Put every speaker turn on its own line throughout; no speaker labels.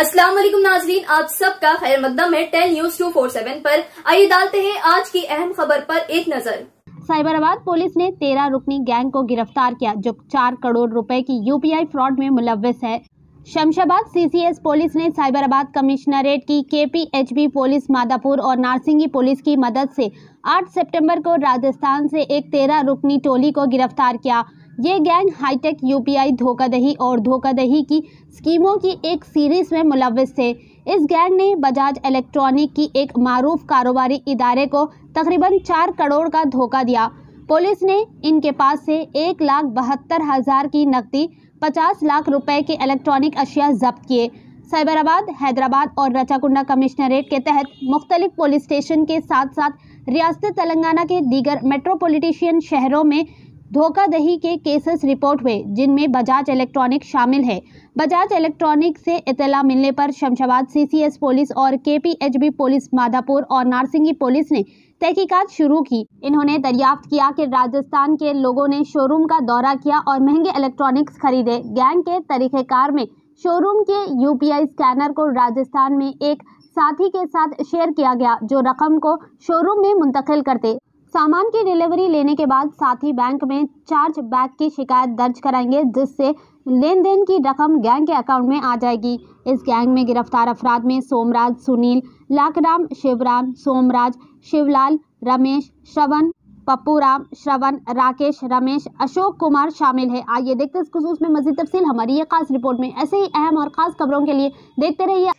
अस्सलाम वालेकुम नाजरीन, आप सबका खैर मकदम है 10 न्यूज 247 पर। आइए डालते हैं आज की अहम खबर पर एक नजर।
साइबराबाद पुलिस ने 13 रुकनी गैंग को गिरफ्तार किया जो 4 करोड़ रुपए की यूपीआई फ्रॉड में मुलव्विस है। शमशाबाद सीसीएस पुलिस ने साइबराबाद कमिश्नरेट की केपीएचबी पुलिस मादापुर और नारसिंगी पुलिस की मदद से 8 सितंबर को राजस्थान से एक 13 रुकनी टोली को गिरफ्तार किया। ये गैंग हाईटेक यूपीआई धोखाधड़ी और धोखाधड़ी की स्कीमों की एक सीरीज में मुलव्विस थे। इस गैंग ने बजाज इलेक्ट्रॉनिक की एक मारूफ कारोबारी इदारे को तकरीबन 4 करोड़ का धोखा दिया। पुलिस ने इनके पास से 1,72,000 की नकदी, 50 लाख रुपए के इलेक्ट्रॉनिक अशिया जब्त किए। साइबराबाद, हैदराबाद और रचाकुंडा कमिश्नरेट के तहत मुख्तलिफ पुलिस स्टेशन के साथ साथ रियासत तेलंगाना के दीगर मेट्रोपॉलिटन शहरों में धोखाधड़ी के केसेस रिपोर्ट हुए, जिनमें बजाज इलेक्ट्रॉनिक शामिल है। बजाज इलेक्ट्रॉनिक से इत्तला मिलने पर शमशाबाद सीसीएस पुलिस और केपीएचबी पुलिस मादापुर और नारसिंगी पुलिस ने तहकीकात शुरू की। इन्होंने दरियाफ्त किया कि राजस्थान के लोगों ने शोरूम का दौरा किया और महंगे इलेक्ट्रॉनिक्स खरीदे। गैंग के तरीक़ेकार में शोरूम के यूपीआई स्कैनर को राजस्थान में एक साथी के साथ शेयर किया गया, जो रकम को शोरूम में मुंतकिल करते। सामान की डिलीवरी लेने के बाद साथी बैंक में चार्ज बैक की शिकायत दर्ज कराएंगे, जिससे लेन देन की रकम गैंग के अकाउंट में आ जाएगी। इस गैंग में गिरफ्तार अफराद में सोमराज, सुनील, लाखराम, शिवराम, सोमराज, शिवलाल, रमेश, श्रवण, पप्पूराम, श्रवण, राकेश, रमेश, अशोक कुमार शामिल है। आइए देखते हैं इस खुसूस में मजीद तफसील हमारी ये खास रिपोर्ट में। ऐसे ही अहम और खास खबरों के लिए देखते रहिए।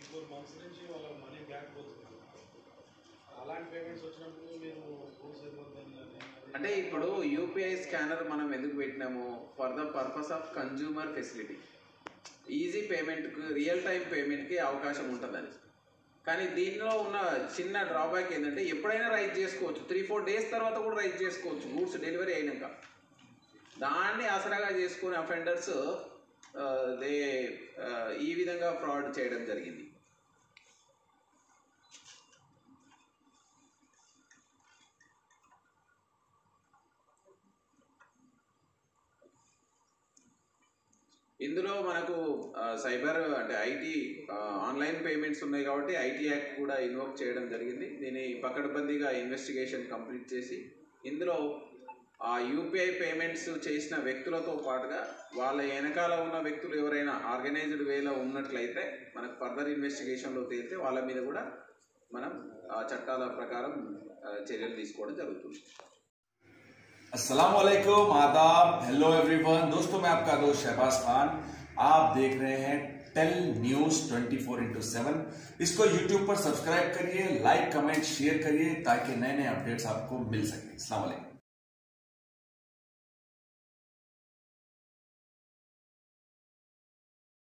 అంటే ఇప్పుడు యూపీఐ స్కానర్ మనం ఎందుకు పెట్టినాము? For the purpose of consumer facility, easy పేమెంట్కి, రియల్ టైం పేమెంట్కి అవకాశం ఉంటుందని. కానీ దీనిలో ఉన్న చిన్న డ్రాబ్యాక్ ఏంటంటే ఎప్పుడైనా రైజ్ చేసుకోవచ్చు, 3-4 డేస్ తర్వాత కూడా రైజ్ చేసుకోవచ్చు గూడ్స్ డెలివరీ అయినాక. దాన్ని ఆసరాగా చేసుకునే అఫెండర్స్ ఈ విధంగా ఫ్రాడ్ చేయడం జరిగింది. ఇందులో మనకు సైబర్ అంటే ఐటీ ఆన్లైన్ పేమెంట్స్ ఉన్నాయి కాబట్టి ఐటీ యాక్ట్ కూడా ఇన్వోక్ చేయడం జరిగింది. దీన్ని పకడ్బందీగా ఇన్వెస్టిగేషన్ కంప్లీట్ చేసి ఇందులో ఆ యూపీఐ పేమెంట్స్ చేసిన వ్యక్తులతో పాటుగా వాళ్ళ వెనకాల ఉన్న వ్యక్తులు ఎవరైనా ఆర్గనైజ్డ్ వేలో ఉన్నట్లయితే మనకు ఫర్దర్ ఇన్వెస్టిగేషన్లో తేలితే వాళ్ళ మీద కూడా మనం చట్టాల ప్రకారం చర్యలు తీసుకోవడం జరుగుతుంది.
अस्सलाम वालेकुम, आदाब, हेलो एवरीवन। दोस्तों मैं आपका दोस्त शहबाज खान, आप देख रहे हैं 10 न्यूज 24/7। इसको यूट्यूब पर सब्सक्राइब करिए, लाइक, कमेंट, शेयर करिए ताकि नए नए अपडेट्स आपको मिल सके। अस्सलाम वालेकुम।